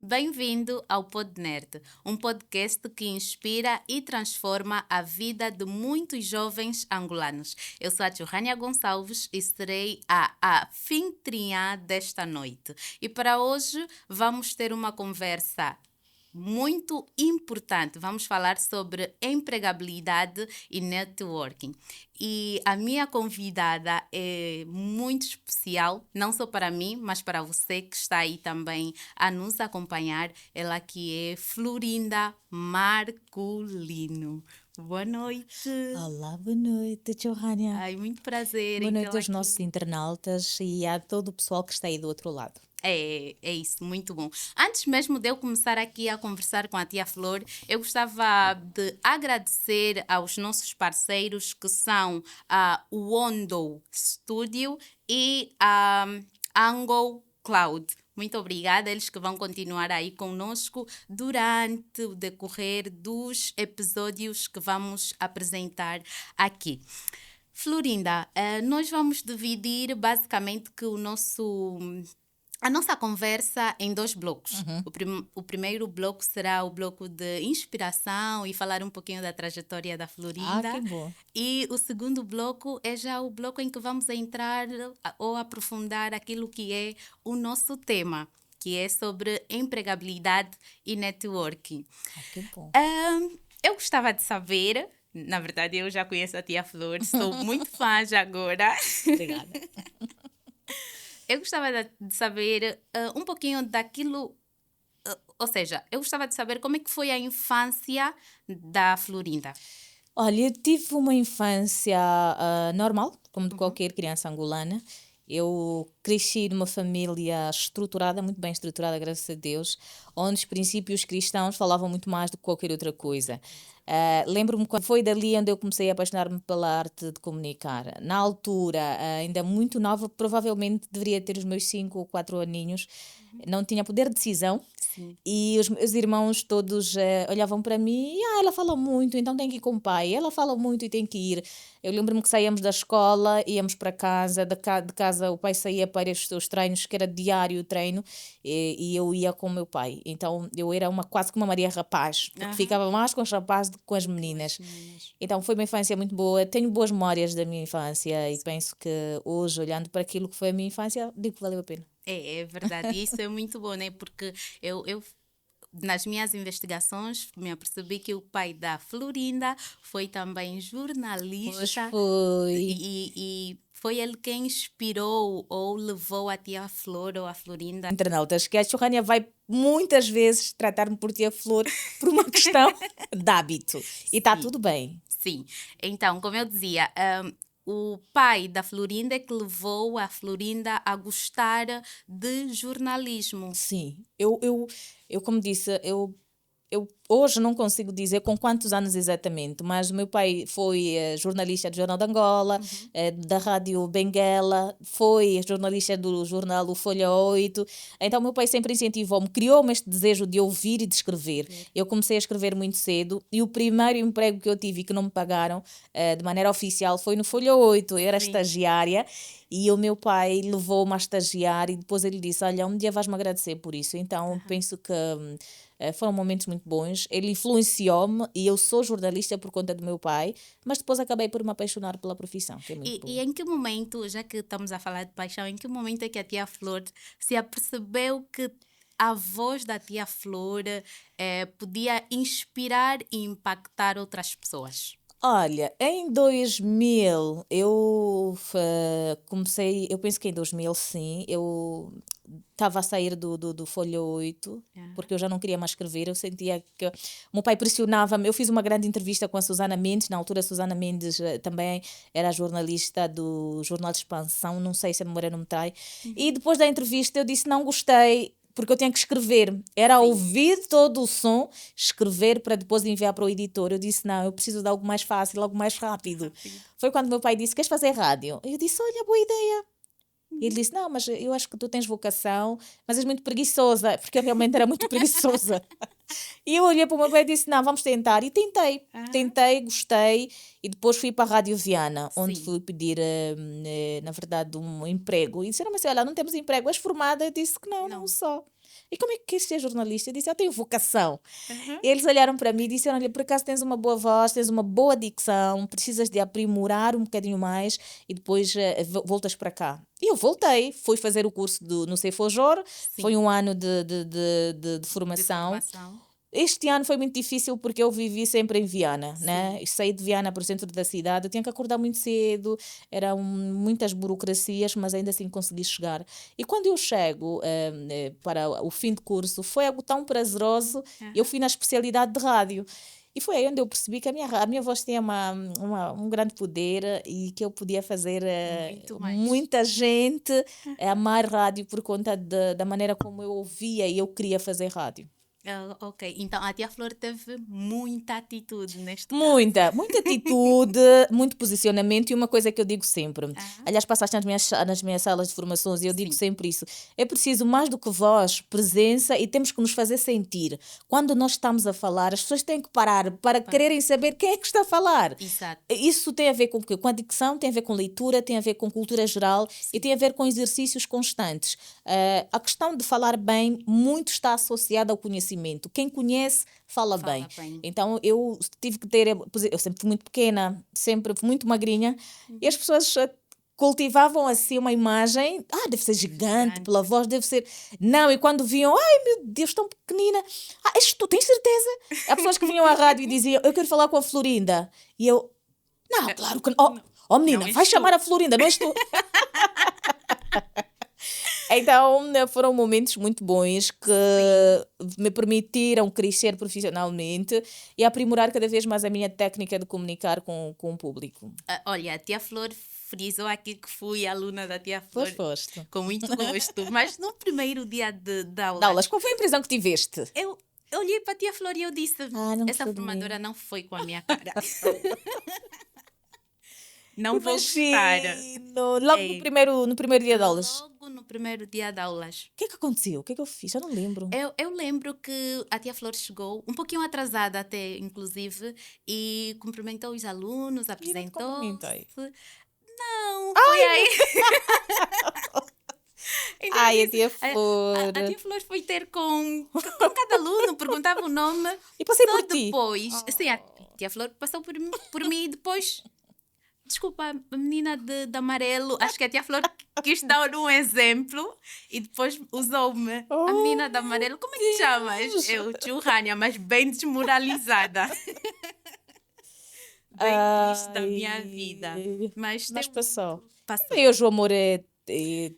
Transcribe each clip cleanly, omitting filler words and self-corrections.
Bem-vindo ao Pod Nerd, um podcast que inspira e transforma a vida de muitos jovens angolanos. Eu sou a Johanna Gonçalves e serei a anfitriã desta noite. E para hoje vamos ter uma conversa muito importante. Vamos falar sobre empregabilidade e networking. E a minha convidada é muito especial, não só para mim, mas para você que está aí também a nos acompanhar. Ela que é Florinda Marculino. Boa noite. Olá, boa noite, Johanna. Ai, muito prazer Boa em noite tê-la aos nossos aqui. internautas e a todo o pessoal que está aí do outro lado. É isso, muito bom. Antes mesmo de eu começar aqui a conversar com a tia Flor, eu gostava de agradecer aos nossos parceiros que são o Ondo Studio e a Angle Cloud. Muito obrigada, eles que vão continuar aí conosco durante o decorrer dos episódios que vamos apresentar aqui. Florinda, nós vamos dividir basicamente que a nossa conversa em dois blocos. O primeiro bloco será o bloco de inspiração e falar um pouquinho da trajetória da Florinda. Que bom. E o segundo bloco é já o bloco em que vamos entrar ou aprofundar aquilo que é o nosso tema, que é sobre empregabilidade e networking. Que bom. Eu gostava de saber, na verdade eu já conheço a tia Flor, sou muito fã já agora. Obrigada. Eu gostava de saber um pouquinho daquilo, ou seja, eu gostava de saber como é que foi a infância da Florinda. Olha, eu tive uma infância normal, como de qualquer criança angolana. Eu cresci numa família estruturada, muito bem estruturada, graças a Deus, onde os princípios cristãos falavam muito mais do que qualquer outra coisa. Lembro-me quando foi dali onde eu comecei a apaixonar-me pela arte de comunicar. Na altura, ainda muito nova, provavelmente deveria ter os meus 5 ou 4 aninhos, não tinha poder de decisão. Sim. E os meus irmãos todos olhavam para mim e ela fala muito, então tem que ir com o pai. Ela fala muito e tem que ir. Eu lembro-me que saíamos da escola, íamos para casa, de casa o pai saía para os treinos, que era diário o treino, e eu ia com o meu pai. Então eu era quase que uma Maria Rapaz, porque ficava mais com os rapazes do que com as meninas. Então foi uma infância muito boa. Tenho boas memórias da minha infância e penso que hoje, olhando para aquilo que foi a minha infância, digo que valeu a pena. É verdade, isso é muito bom, né? Porque eu nas minhas investigações me apercebi que o pai da Florinda foi também jornalista. Pois foi. E foi ele quem inspirou ou levou a tia Flor ou a Florinda. Internautas, que a Johanna vai muitas vezes tratar-me por tia Flor por uma questão de hábito. E está tudo bem. Sim. Então, como eu dizia, o pai da Florinda é que levou a Florinda a gostar de jornalismo. Sim. Eu como disse, eu hoje não consigo dizer com quantos anos exatamente, mas o meu pai foi jornalista do Jornal de Angola, da Rádio Benguela, foi jornalista do jornal O Folha 8. Então o meu pai sempre incentivou-me, criou-me este desejo de ouvir e de escrever. Eu comecei a escrever muito cedo e o primeiro emprego que eu tive e que não me pagaram de maneira oficial foi no Folha 8. Eu era estagiária e o meu pai levou-me a estagiar e depois ele disse, olha, um dia vais-me agradecer por isso. Então penso que foram momentos muito bons. Ele influenciou-me e eu sou jornalista por conta do meu pai, mas depois acabei por me apaixonar pela profissão, que é muito boa. E em que momento, já que estamos a falar de paixão, em que momento é que a tia Flor se apercebeu que a voz da tia Flor podia inspirar e impactar outras pessoas? Olha, em 2000 eu comecei, eu penso que em 2000 sim, eu estava a sair do Folha 8, porque eu já não queria mais escrever, eu sentia que o meu pai pressionava-me. Eu fiz uma grande entrevista com a Susana Mendes, na altura a Susana Mendes também era jornalista do Jornal de Expansão, não sei se a memória não me trai, e depois da entrevista eu disse não gostei, porque eu tinha que escrever. Era ouvir todo o som, escrever para depois enviar para o editor. Eu disse, não, eu preciso de algo mais fácil, algo mais rápido. Foi quando meu pai disse, queres fazer rádio? Eu disse, olha, boa ideia. E ele disse, não, mas eu acho que tu tens vocação, mas és muito preguiçosa, porque eu realmente era muito preguiçosa. E eu olhei para o meu pai e disse, não, vamos tentar. E tentei. Tentei, gostei, e depois fui para a Rádio Viana, onde fui pedir, na verdade, um emprego. E disseram-me assim, olha, não temos emprego, és formada? Eu disse que não só. e como é que queres ser jornalista? Eu disse, eu tenho vocação. Uhum. E eles olharam para mim e disseram, olha, por acaso tens uma boa voz, tens uma boa dicção, precisas de aprimorar um bocadinho mais e depois voltas para cá. E eu voltei, fui fazer o curso no Cefojor, foi Sim, um ano de de formação. formação. Este ano foi muito difícil porque eu vivi sempre em Viana, né? Sim. E saí de Viana para o centro da cidade, eu tinha que acordar muito cedo, eram muitas burocracias, mas ainda assim consegui chegar. E quando eu chego para o fim de curso, foi algo tão prazeroso, eu Uhum. fui na especialidade de rádio. E foi aí onde eu percebi que a minha voz tinha um grande poder e que eu podia fazer Muito mais. muita gente amar rádio por conta da maneira como eu ouvia e eu queria fazer rádio. Ah, ok, então a tia Flor teve muita atitude neste caso. Muita atitude, muito posicionamento e uma coisa que eu digo sempre. Aham. Aliás, passaste nas minhas salas de formações e eu digo Sim, sempre isso. É preciso mais do que voz, presença e temos que nos fazer sentir. Quando nós estamos a falar, as pessoas têm que parar para pa- quererem saber quem é que está a falar. exato. Isso tem a ver com o quê? Com a dicção, tem a ver com leitura, tem a ver com cultura geral e Sim, tem a ver com exercícios constantes. A questão de falar bem muito está associada ao conhecimento. Quem conhece, fala bem. fala bem. Então eu tive que ter, eu sempre fui muito pequena, sempre fui muito magrinha, e as pessoas cultivavam assim uma imagem, deve ser gigante, pela Gigante. voz, deve ser. Não, e quando viam, ai meu Deus, tão pequenina, tu tens certeza? Há pessoas que vinham à rádio e diziam, eu quero falar com a Florinda. E eu, não, claro que não. Não, Oh não menina, vai és chamar tu. a Florinda, não és tu? Então, foram momentos muito bons que Sim. me permitiram crescer profissionalmente e aprimorar cada vez mais a minha técnica de comunicar com o público. Ah, olha, a tia Flor frisou aqui que fui aluna da tia Pois Flor foste. com muito gosto, mas no primeiro dia de Daulas, aulas, qual foi a impressão que tiveste? eu olhei para a tia Flor e eu disse: Não essa gostou de mim. formadora não foi com a minha cara. Não vou gostar. Imagino! Logo no É, primeiro dia de aulas. logo no primeiro dia de aulas. O que é que aconteceu? O que é que eu fiz? Eu não lembro. Eu lembro que a tia Flor chegou, um pouquinho atrasada até, inclusive, e cumprimentou os alunos, E não te apresentou-se. cumprimentei. Não, foi aí. Então eu Ai, a disse, tia Flor. a tia Flor foi ter com cada aluno, perguntava o nome. E passei Só por ti. depois, assim, a tia Flor passou por mim e depois, desculpa, a menina de amarelo, acho que a tia Flor quis dar um exemplo e depois usou-me. A Oh, menina de meu amarelo, como é que te chamas? Deus! Eu, tio Rania, mas bem desmoralizada. Bem triste da minha vida. Ai, Mas mas deu, passou. passou. E hoje o amor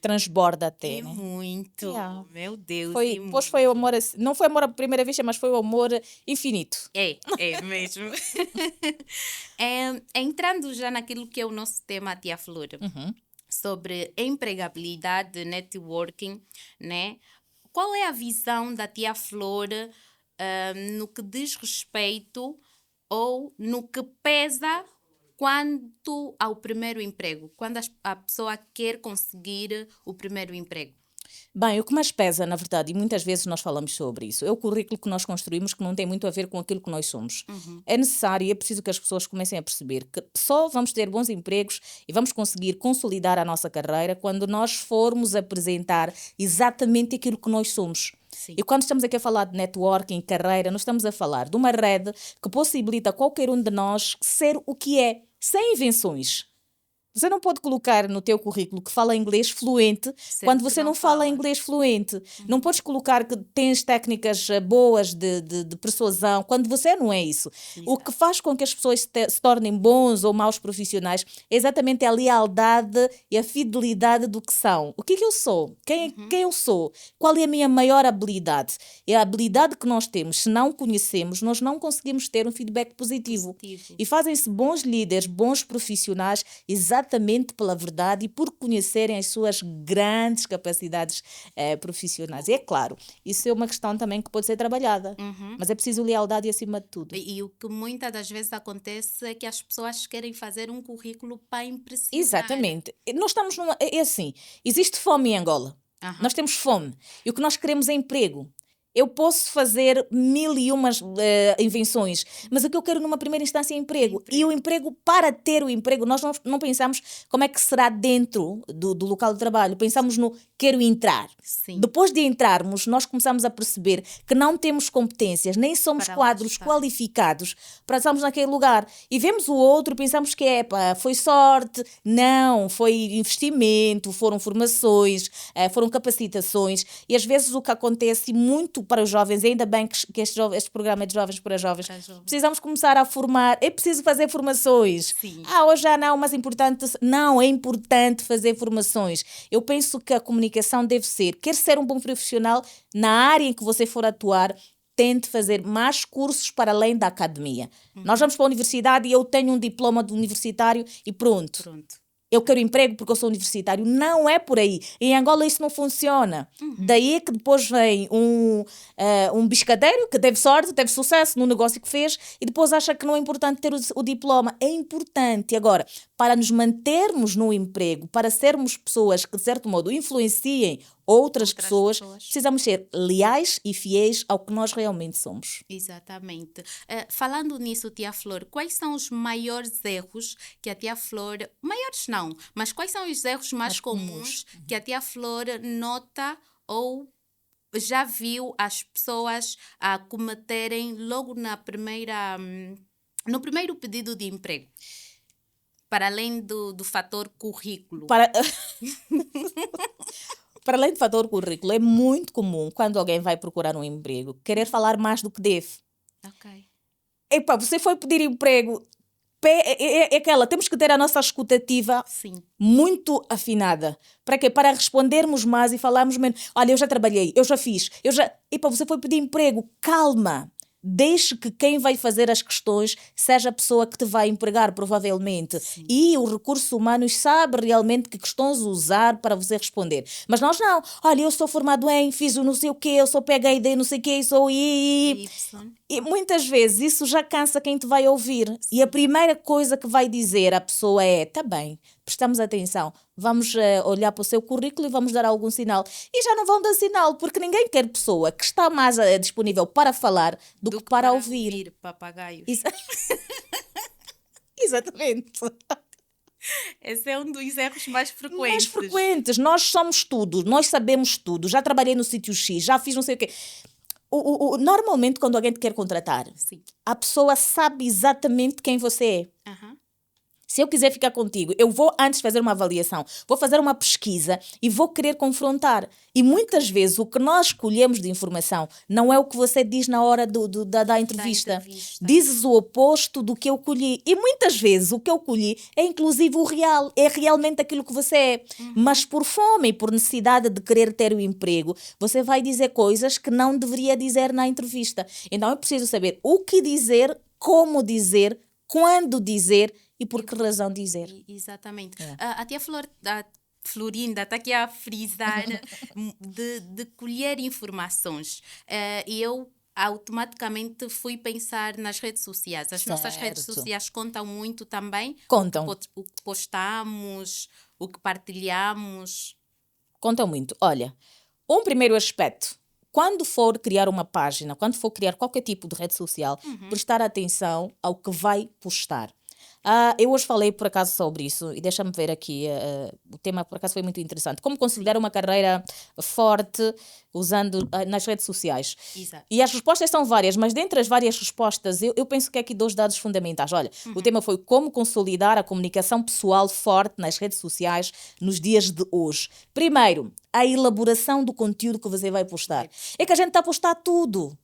transborda até, E né? muito, Yeah. meu Deus, Foi, e depois foi o muito. amor, não foi amor à primeira vista, mas foi o amor infinito. É mesmo. Entrando já naquilo que é o nosso tema, Tia Flor, Uhum. sobre empregabilidade, networking, né? Qual é a visão da Tia Flor no que diz respeito ou no que pesa quanto ao primeiro emprego? Quando a pessoa quer conseguir o primeiro emprego? Bem, o que mais pesa, na verdade, e muitas vezes nós falamos sobre isso, é o currículo que nós construímos que não tem muito a ver com aquilo que nós somos. Uhum. É necessário e é preciso que as pessoas comecem a perceber que só vamos ter bons empregos e vamos conseguir consolidar a nossa carreira quando nós formos apresentar exatamente aquilo que nós somos. Sim. E quando estamos aqui a falar de networking, carreira, nós estamos a falar de uma rede que possibilita a qualquer um de nós ser o que é, sem invenções. Você não pode colocar no teu currículo que fala inglês fluente Sendo quando que você não não fala fala. inglês fluente. Não podes colocar que tens técnicas boas de persuasão quando você não é isso. O que Exato. faz com que as pessoas se tornem bons ou maus profissionais é exatamente a lealdade e a fidelidade do que são. O que é que eu sou? Quem eu sou? Qual é a minha maior habilidade? É a habilidade que nós temos. Se não conhecemos, nós não conseguimos ter um feedback positivo. Positivo. E fazem-se bons líderes, bons profissionais, exatamente pela verdade e por conhecerem as suas grandes capacidades profissionais. E é claro, isso é uma questão também que pode ser trabalhada, mas é preciso lealdade acima de tudo. E o que muitas das vezes acontece é que as pessoas querem fazer um currículo para impressionar. Exatamente. Nós estamos é assim, existe fome em Angola. Aham. Nós temos fome. E o que nós queremos é emprego. Eu posso fazer mil e umas invenções, mas o que eu quero numa primeira instância é emprego. E o emprego, para ter o emprego, nós não pensamos como é que será dentro do local de trabalho. Pensamos no quero entrar. Sim. Depois de entrarmos, nós começamos a perceber que não temos competências, nem somos Para lá quadros estar. qualificados para estarmos naquele lugar. E vemos o outro e pensamos que foi sorte. Não, foi investimento, foram formações, foram capacitações. E às vezes o que acontece muito para os jovens, ainda bem que este programa é de jovens para jovens, Para jovens. precisamos começar a formar. É preciso fazer formações. Sim. Hoje já não, mas importante. Não, é importante fazer formações. Eu penso que a comunicação deve ser, quer ser um bom profissional na área em que você for atuar, tente fazer mais cursos para além da academia. Nós vamos para a universidade e eu tenho um diploma de universitário e pronto. Eu quero emprego porque eu sou universitário. Não é por aí. Em Angola isso não funciona. Daí é que depois vem um biscadeiro que teve sorte, teve sucesso no negócio que fez e depois acha que não é importante ter o diploma. É importante. Agora, para nos mantermos no emprego, para sermos pessoas que, de certo modo, influenciem outras pessoas, precisamos ser leais e fiéis ao que nós realmente somos. Exatamente. Falando nisso, tia Flor, quais são os maiores erros que a tia Flor... Maiores não, mas quais são os erros mais comuns que a tia Flor nota ou já viu as pessoas cometerem logo no primeiro pedido de emprego? Para além do fator currículo. Para além do fator currículo, é muito comum, quando alguém vai procurar um emprego, querer falar mais do que deve. Ok. Epá, você foi pedir emprego, temos que ter a nossa escutativa muito afinada. Para quê? Para respondermos mais e falarmos menos. Olha, eu já trabalhei, eu já fiz, Epá, você foi pedir emprego, calma. Deixe que quem vai fazer as questões seja a pessoa que te vai empregar, provavelmente. Sim. E o recurso humano sabe realmente que questões usar para você responder. Mas nós não. Olha, eu sou formado fiz o não sei o quê, eu sou PhD, não sei o quê, sou I. E muitas vezes isso já cansa quem te vai ouvir. Sim. E a primeira coisa que vai dizer a pessoa é, tá bem, prestamos atenção, vamos olhar para o seu currículo e vamos dar algum sinal. E já não vão dar sinal, porque ninguém quer pessoa que está mais disponível para falar do que para ouvir. Papagaios. Exatamente. Esse é um dos erros mais frequentes. Mais frequentes. Nós somos tudo, nós sabemos tudo. Já trabalhei no sítio X, já fiz não sei o quê. Normalmente, quando alguém te quer contratar, a pessoa sabe exatamente quem você é. Se eu quiser ficar contigo, eu vou antes fazer uma avaliação, vou fazer uma pesquisa e vou querer confrontar. E muitas vezes o que nós escolhemos de informação não é o que você diz na hora da entrevista. Dizes o oposto do que eu colhi. E muitas vezes o que eu colhi é inclusive o real, é realmente aquilo que você é. Mas por fome e por necessidade de querer ter o emprego, você vai dizer coisas que não deveria dizer na entrevista. Então é preciso saber o que dizer, como dizer, quando dizer e por que razão dizer. Exatamente. A tia Florinda está aqui a frisar de colher informações. E eu automaticamente fui pensar nas redes sociais. As nossas redes sociais contam muito também. Contam. O que postamos, o que partilhamos. Contam muito. Olha, um primeiro aspecto. Quando for criar uma página, quando for criar qualquer tipo de rede social, prestar atenção ao que vai postar. Eu hoje falei por acaso sobre isso e deixa-me ver aqui, o tema por acaso foi muito interessante. Como conciliar uma carreira forte usando nas redes sociais. Exato. E as respostas são várias, mas dentre as várias respostas eu penso que aqui 2 dados fundamentais. Olha, o tema foi como consolidar a comunicação pessoal forte nas redes sociais nos dias de hoje. Primeiro, a elaboração do conteúdo que você vai postar. É que a gente está a postar tudo.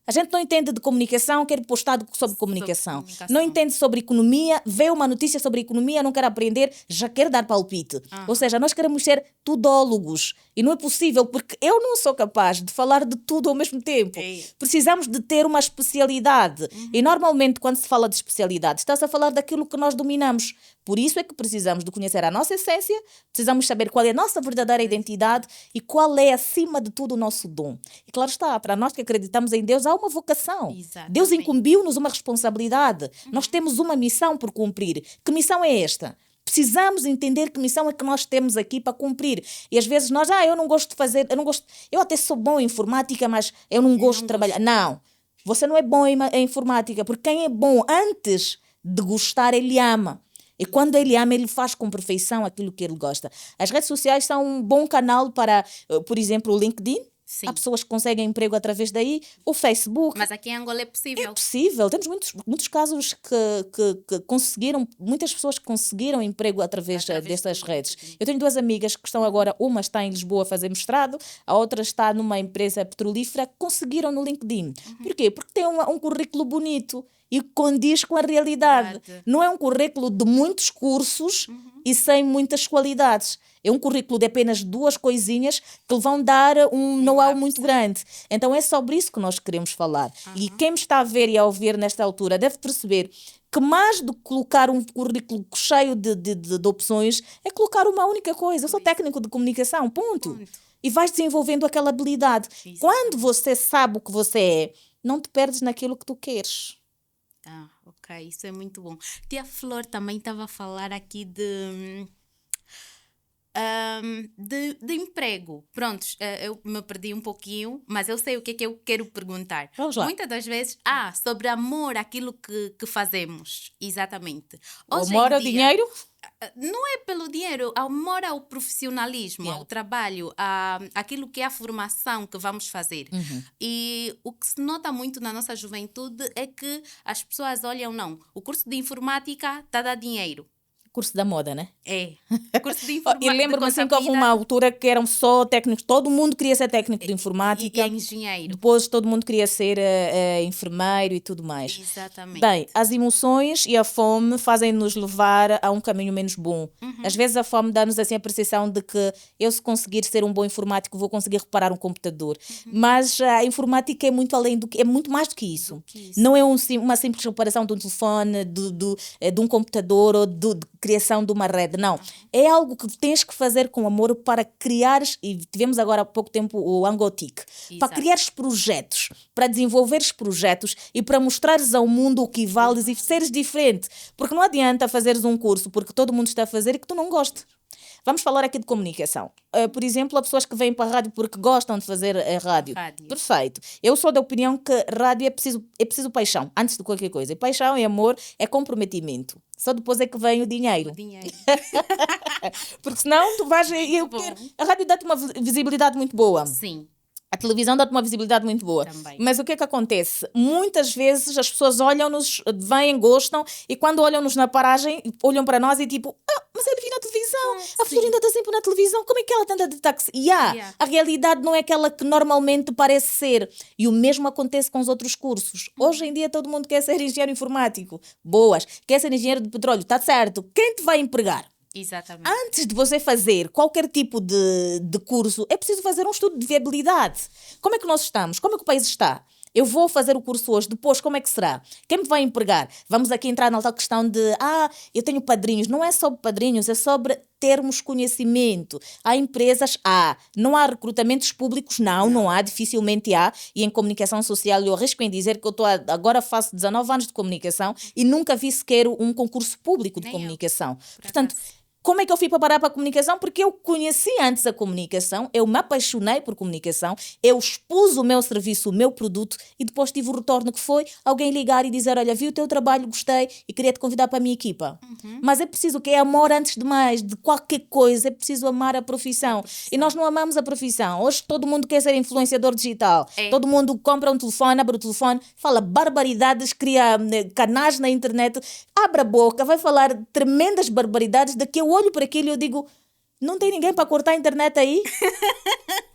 A gente não entende de comunicação, quer postar sobre comunicação. Não entende sobre economia, vê uma notícia sobre economia, não quer aprender, já quer dar palpite. Ou seja, nós queremos ser tudólogos. E não é possível, porque eu não sou capaz de falar de tudo ao mesmo tempo. Precisamos de ter uma especialidade. E normalmente, quando se fala de especialidade, está-se a falar daquilo que nós dominamos. Por isso é que precisamos de conhecer a nossa essência, precisamos saber qual é a nossa verdadeira identidade e qual é, acima de tudo, o nosso dom. E claro está, para nós que acreditamos em Deus, há uma vocação. Exatamente. Deus incumbiu-nos uma responsabilidade. Nós temos uma missão por cumprir. Que missão é esta? Precisamos entender que missão é que nós temos aqui para cumprir. E às vezes nós, eu não gosto de fazer, eu até sou bom em informática, mas eu não gosto de trabalhar. Não, você não é bom em informática, porque quem é bom antes de gostar, ele ama. E quando ele ama, ele faz com perfeição aquilo que ele gosta. As redes sociais são um bom canal para, por exemplo, o LinkedIn. Sim. Há pessoas que conseguem emprego através daí. O Facebook. Mas aqui em Angola é possível. É possível. Temos muitos casos que conseguiram, muitas pessoas que conseguiram emprego através destas redes. Eu tenho 2 amigas que estão agora, uma está em Lisboa a fazer mestrado, a outra está numa empresa petrolífera, que conseguiram no LinkedIn. Por quê? Porque tem um currículo bonito e condiz com a realidade. Não é um currículo de muitos cursos e sem muitas qualidades. É um currículo de apenas 2 coisinhas que lhe vão dar um know-how muito grande. Então é sobre isso que nós queremos falar. E quem me está a ver e a ouvir nesta altura deve perceber que mais do que colocar um currículo cheio de opções, é colocar uma única coisa. Eu sou técnico de comunicação, ponto. E vais desenvolvendo aquela habilidade. Isso. Quando você sabe o que você é, não te perdes naquilo que tu queres. Ok, isso é muito bom. Tia Flor também estava a falar aqui de emprego. Prontos, eu me perdi um pouquinho, mas eu sei o que é que eu quero perguntar. Vamos lá. Muitas das vezes, sobre amor, aquilo que fazemos. Exatamente. O Hoje amor em ao dia, dinheiro? não é pelo dinheiro, amor ao profissionalismo, ao trabalho, aquilo que é a formação que vamos fazer. E o que se nota muito na nossa juventude é que as pessoas olham, não, o curso de informática está a dar dinheiro. Curso da moda, né? É. Curso de informática. E lembro-me assim que houve uma altura que eram só técnicos, todo mundo queria ser técnico de informática. E é engenheiro. Depois todo mundo queria ser enfermeiro e tudo mais. Exatamente. Bem, as emoções e a fome fazem-nos levar a um caminho menos bom. Às vezes a fome dá-nos assim a percepção de que eu, se conseguir ser um bom informático, vou conseguir reparar um computador. Mas a informática é muito além do que, é muito mais do que isso. Não é uma simples reparação de um telefone, de um computador ou de criação de uma rede, não. É algo que tens que fazer com amor para criares, e tivemos agora há pouco tempo o Angotic, para criares projetos, para desenvolveres projetos e para mostrares ao mundo o que vales e seres diferente. Porque não adianta fazeres um curso porque todo mundo está a fazer e que tu não gostes. Vamos falar aqui de comunicação. Por exemplo, há pessoas que vêm para a rádio porque gostam de fazer rádio. Perfeito. Eu sou da opinião que rádio é preciso paixão, antes de qualquer coisa. E paixão e amor é comprometimento. Só depois é que vem o dinheiro. Porque senão tu vais... A rádio dá-te uma visibilidade muito boa. Sim. A televisão dá-te uma visibilidade muito boa. Também. Mas o que é que acontece? Muitas vezes as pessoas olham-nos, vêm, gostam, e quando olham-nos na paragem, olham para nós e tipo, mas eu vi na televisão, a Florinda está sempre na televisão, como é que ela anda de táxi? A realidade não é aquela que normalmente parece ser. E o mesmo acontece com os outros cursos. Hoje em dia todo mundo quer ser engenheiro informático. Boas. Quer ser engenheiro de petróleo. Está certo. Quem te vai empregar? Exatamente. Antes de você fazer qualquer tipo de curso, é preciso fazer um estudo de viabilidade. Como é que nós estamos? Como é que o país está? Eu vou fazer o curso hoje, depois como é que será? Quem me vai empregar? Vamos aqui entrar na tal questão de, eu tenho padrinhos. Não é sobre padrinhos, é sobre termos conhecimento. Há empresas, não há recrutamentos públicos, não há, dificilmente há. E em comunicação social eu arrisco em dizer que eu agora faço 19 anos de comunicação e nunca vi sequer um concurso público de comunicação. Portanto, como é que eu fui para parar para a comunicação? Porque eu conheci antes a comunicação, eu me apaixonei por comunicação, eu expus o meu serviço, o meu produto e depois tive o retorno que foi alguém ligar e dizer, olha, vi o teu trabalho, gostei e queria te convidar para a minha equipa. Mas é preciso que é amor antes de mais, de qualquer coisa, é preciso amar a profissão. E nós não amamos a profissão. Hoje todo mundo quer ser influenciador digital. Todo mundo compra um telefone, abre o telefone, fala barbaridades, cria canais na internet, abre a boca, vai falar tremendas barbaridades de que eu olho para aquilo e eu digo, não tem ninguém para cortar a internet aí?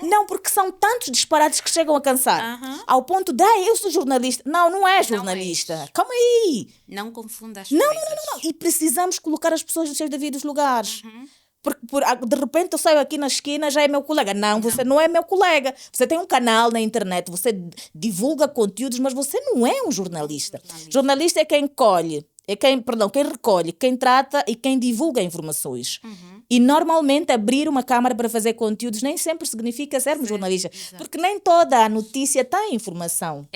Não, porque são tantos disparates que chegam a cansar. Ao ponto de, eu sou jornalista. Não é jornalista. Não é. Calma aí. Não confunda as coisas. Não. E precisamos colocar as pessoas nos seus devidos lugares. Porque de repente eu saio aqui na esquina, já é meu colega. Não, você não é meu colega. Você tem um canal na internet, você divulga conteúdos, mas você não é um jornalista. Jornalista é quem colhe. Quem recolhe, quem trata e quem divulga informações. E normalmente abrir uma câmara para fazer conteúdos nem sempre significa sermos jornalistas, exato. porque nem toda a notícia tem informação.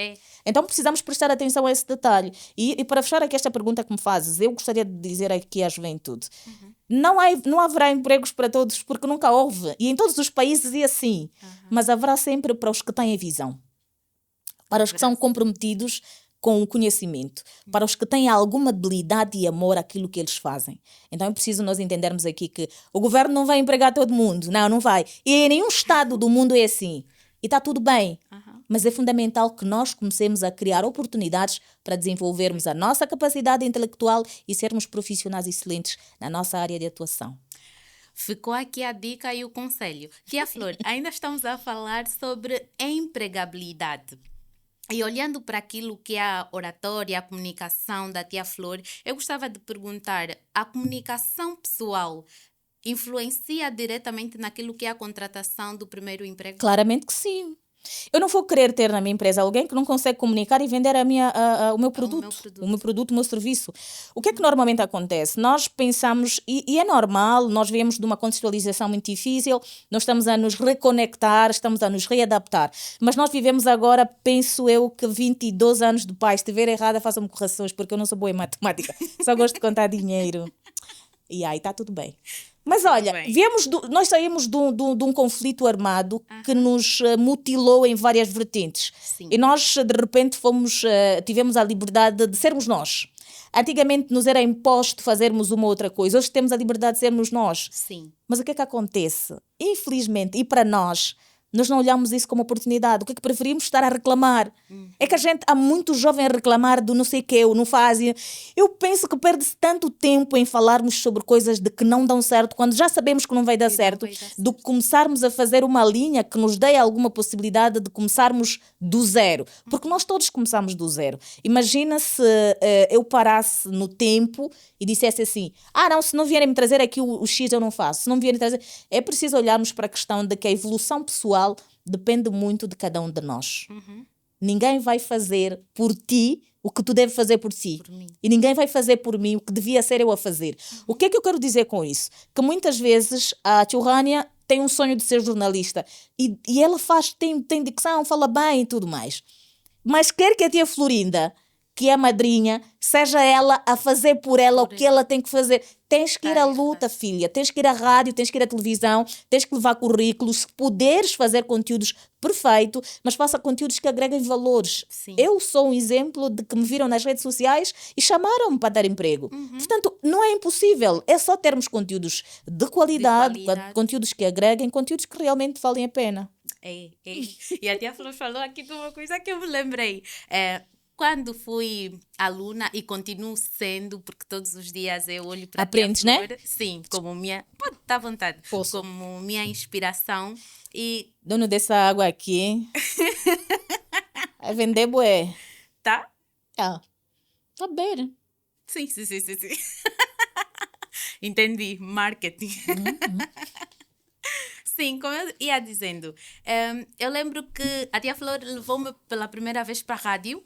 Então precisamos prestar atenção a esse detalhe. E para fechar aqui esta pergunta que me fazes, eu gostaria de dizer aqui à juventude, não haverá empregos para todos, porque nunca houve. E em todos os países é assim. Mas haverá sempre para os que têm a visão. Para os que são comprometidos com o conhecimento. Para os que têm alguma habilidade e amor àquilo que eles fazem. Então é preciso nós entendermos aqui que o governo não vai empregar todo mundo. Não vai. E em nenhum estado do mundo é assim. E está tudo bem. Mas é fundamental que nós comecemos a criar oportunidades para desenvolvermos a nossa capacidade intelectual e sermos profissionais excelentes na nossa área de atuação. Ficou aqui a dica e o conselho. Tia Flor, ainda estamos a falar sobre empregabilidade. E olhando para aquilo que é a oratória, a comunicação da Tia Flor, eu gostava de perguntar, a comunicação pessoal influencia diretamente naquilo que é a contratação do primeiro emprego? Claramente que sim. Eu não vou querer ter na minha empresa alguém que não consegue comunicar e vender o meu produto, o meu serviço. O que é que normalmente acontece? Nós pensamos, e é normal, nós vemos de uma contextualização muito difícil, nós estamos a nos reconectar, estamos a nos readaptar, mas nós vivemos agora, penso eu, que 22 anos de paz. Se estiver errada, façam-me correções, porque eu não sou boa em matemática, só gosto de contar dinheiro. E aí está tudo bem. Mas olha, nós saímos de um conflito armado que nos mutilou em várias vertentes. Sim. E nós, de repente, tivemos a liberdade de sermos nós. Antigamente nos era imposto fazermos uma outra coisa. Hoje temos a liberdade de sermos nós. Sim. Mas o que é que acontece? Infelizmente, e para nós não olhamos isso como oportunidade. O que é que preferimos? Estar a reclamar. É que há muito jovem a reclamar do não sei o que, não fazem. Eu penso que perde-se tanto tempo em falarmos sobre coisas de que não dão certo, quando já sabemos que não vai dar certo, do que começarmos a fazer uma linha que nos dê alguma possibilidade de começarmos do zero. Porque nós todos começamos do zero. Imagina se eu parasse no tempo e dissesse assim, não, se não vierem me trazer aqui o X eu não faço. Se não vierem trazer... É preciso olharmos para a questão de que a evolução pessoal depende muito de cada um de nós. Ninguém vai fazer por ti o que tu deves fazer por ti. E ninguém vai fazer por mim o que devia ser eu a fazer. O que é que eu quero dizer com isso? Que muitas vezes a Tchurrânia tem um sonho de ser jornalista e ela tem dicção, fala bem e tudo mais. Mas quer que a tia Florinda, que é a madrinha, seja ela a fazer por ela o que ela tem que fazer. Tens que ir à luta, filha. Tens que ir à rádio, tens que ir à televisão, tens que levar currículos. Se puderes fazer conteúdos, perfeito, mas faça conteúdos que agreguem valores. Sim. Eu sou um exemplo de que me viram nas redes sociais e chamaram-me para dar emprego. Portanto, não é impossível. É só termos conteúdos de qualidade, conteúdos que agreguem, conteúdos que realmente valem a pena. E a tia Flor falou aqui de uma coisa que eu me lembrei. Quando fui aluna e continuo sendo, porque todos os dias eu olho para aprendes, a tia Flor, né? Sim, como minha... Pode estar à vontade. Posso. Como minha inspiração. E... Dono dessa água aqui. Vai vender, bué. Tá? Tá bem. Sim. Entendi. Marketing. Sim, como eu ia dizendo, eu lembro que a tia Flor levou-me pela primeira vez para a rádio.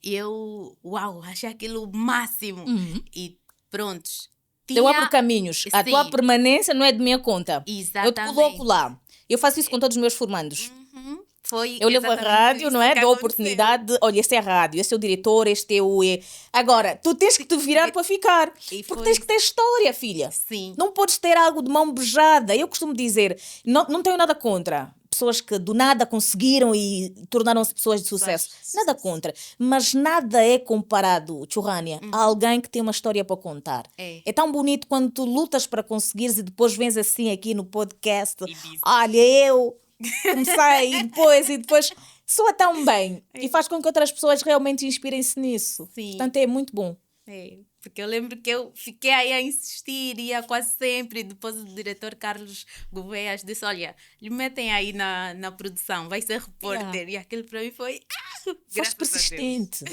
E eu, achei aquilo o máximo. E prontos. Eu abro caminhos. A tua permanência não é de minha conta. Exatamente. Eu te coloco lá. Eu faço isso com todos os meus formandos. Foi eu levo a rádio, não é? Dou oportunidade. Olha, este é a rádio, este é o diretor, este é o... Agora, tu tens que te virar para ficar. Porque tens que ter história, filha. Sim. Não podes ter algo de mão beijada. Eu costumo dizer, não tenho nada contra pessoas que do nada conseguiram e tornaram-se pessoas de sucesso. Nada contra. Mas nada é comparado, Tchurrânia, a alguém que tem uma história para contar. É tão bonito quando tu lutas para conseguires e depois vens assim aqui no podcast. Olha, eu comecei e depois soa tão bem. E faz com que outras pessoas realmente inspirem-se nisso. Sim. Portanto, é muito bom. Porque eu lembro que eu fiquei aí a insistir, ia quase sempre, e depois o diretor Carlos Gouveia disse, olha, lhe metem aí na produção, vai ser repórter. E aquilo para mim foi, Graças Foste a Deus. persistente.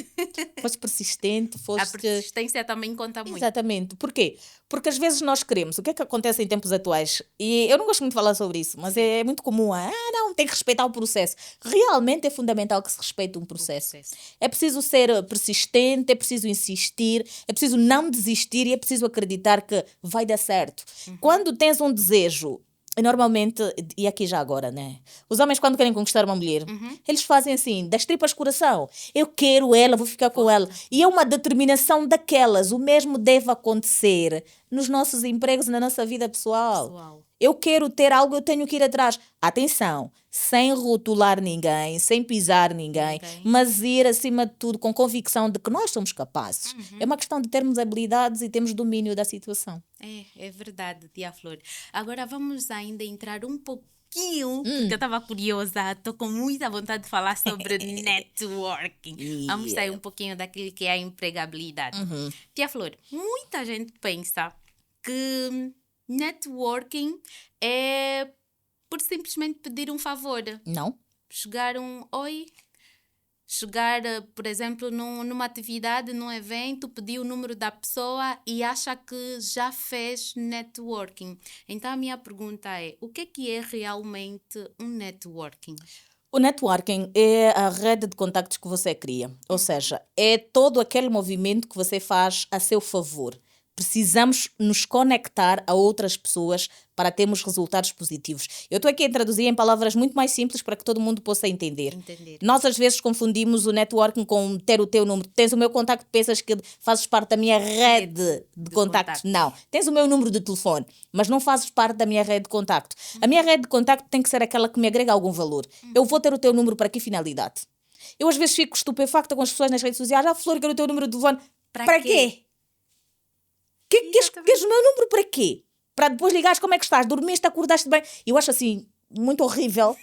Foste persistente, A foste... persistência também conta muito. Exatamente. Porquê? Porque às vezes nós queremos. O que é que acontece em tempos atuais? E eu não gosto muito de falar sobre isso, mas é muito comum. Não, tem que respeitar o processo. Realmente é fundamental que se respeite um processo. É preciso ser persistente, é preciso insistir, é preciso não desistir e é preciso acreditar que vai dar certo. Quando tens um desejo, normalmente, e aqui já agora, né? Os homens quando querem conquistar uma mulher, eles fazem assim, das tripas coração. Eu quero ela, vou ficar com ela. E é uma determinação daquelas. O mesmo deve acontecer nos nossos empregos e na nossa vida pessoal. Eu quero ter algo, eu tenho que ir atrás. Atenção, sem rotular ninguém, sem pisar ninguém, mas ir acima de tudo com convicção de que nós somos capazes. É uma questão de termos habilidades e termos domínio da situação. É verdade, tia Flor. Agora vamos ainda entrar um pouquinho, porque eu estava curiosa, estou com muita vontade de falar sobre networking. Vamos sair um pouquinho daquilo que é a empregabilidade. Tia Flor, muita gente pensa que networking é por simplesmente pedir um favor. Não? Chegar oi, chegar, por exemplo, numa atividade, num evento, pedir o número da pessoa e acha que já fez networking. Então a minha pergunta é, o que é realmente um networking? O networking é a rede de contactos que você cria. Ou seja, é todo aquele movimento que você faz a seu favor. Precisamos nos conectar a outras pessoas para termos resultados positivos. Eu estou aqui a traduzir em palavras muito mais simples para que todo mundo possa entender. Nós às vezes confundimos o networking com ter o teu número. Tens o meu contacto, pensas que fazes parte da minha rede de contactos. Não. Tens o meu número de telefone, mas não fazes parte da minha rede de contacto. A minha rede de contacto tem que ser aquela que me agrega algum valor. Eu vou ter o teu número para que finalidade? Eu às vezes fico estupefacta com as pessoas nas redes sociais. Flor, quero o teu número de telefone. Para quê? Queres o meu número para quê? Para depois ligares como é que estás? Dormiste, acordaste bem? Eu acho assim, muito horrível.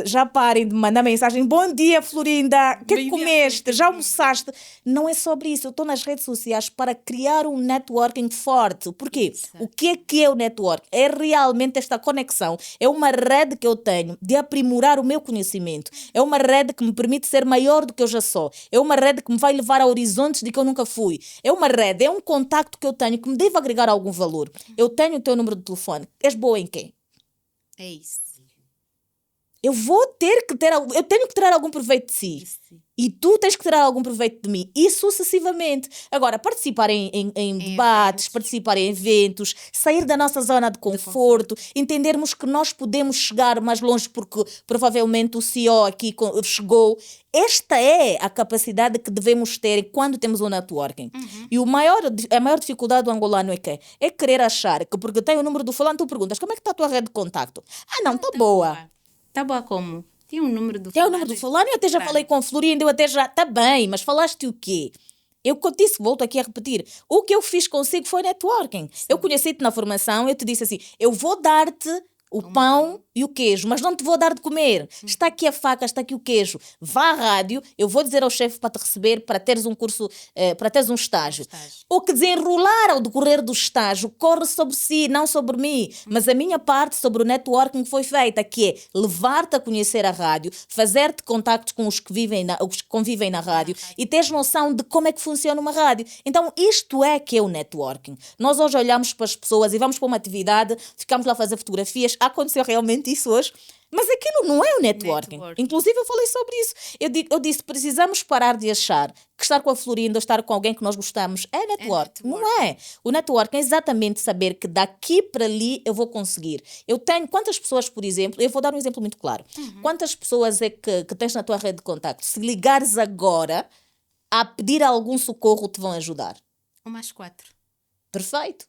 Já parem de mandar mensagem. Bom dia, Florinda. O que é que comeste? Já almoçaste? Não é sobre isso. Eu estou nas redes sociais para criar um networking forte. Porquê? O que é o network? É realmente esta conexão. É uma rede que eu tenho de aprimorar o meu conhecimento. É uma rede que me permite ser maior do que eu já sou. É uma rede que me vai levar a horizontes de que eu nunca fui. É uma rede, é um contacto que eu tenho que me deve agregar algum valor. Eu tenho o teu número de telefone. És boa em quê? É isso. Eu tenho que tirar algum proveito de si. E tu tens que tirar algum proveito de mim. E sucessivamente. Agora, participar em debates, participar em eventos, sair da nossa zona de conforto, entendermos que nós podemos chegar mais longe porque provavelmente o CEO aqui chegou. Esta é a capacidade que devemos ter quando temos um networking. E a maior dificuldade do angolano é que é querer achar que porque tem o número do fulano, tu perguntas como é que está a tua rede de contacto? Não, está boa. Está boa como? Tem um número do fulano. Tem o número do fulano, eu até já falei com Florinda, eu até já... Está bem, mas falaste o quê? Eu disse, volto aqui a repetir, o que eu fiz consigo foi networking. Eu conheci-te na formação, eu te disse assim, eu vou dar-te o pão e o queijo, mas não te vou dar de comer. Está aqui a faca, está aqui o queijo. Vá à rádio, eu vou dizer ao chefe para te receber, para teres um curso, para teres um estágio. O que desenrolar ao decorrer do estágio corre sobre si, não sobre mim. Mas a minha parte sobre o networking foi feita, que é levar-te a conhecer a rádio, fazer-te contactos com os que convivem na rádio e teres noção de como é que funciona uma rádio. Então, isto é que é o networking. Nós hoje olhamos para as pessoas e vamos para uma atividade, ficamos lá a fazer fotografias. Aconteceu realmente isso hoje, mas aquilo não é o networking. Inclusive eu falei sobre isso. Eu disse, precisamos parar de achar que estar com a Florinda ou estar com alguém que nós gostamos é networking. Não é. O networking é exatamente saber que daqui para ali eu vou conseguir. Eu tenho quantas pessoas, por exemplo, eu vou dar um exemplo muito claro. Quantas pessoas é que tens na tua rede de contacto? Se ligares agora a pedir algum socorro, te vão ajudar? Umas 4. Perfeito.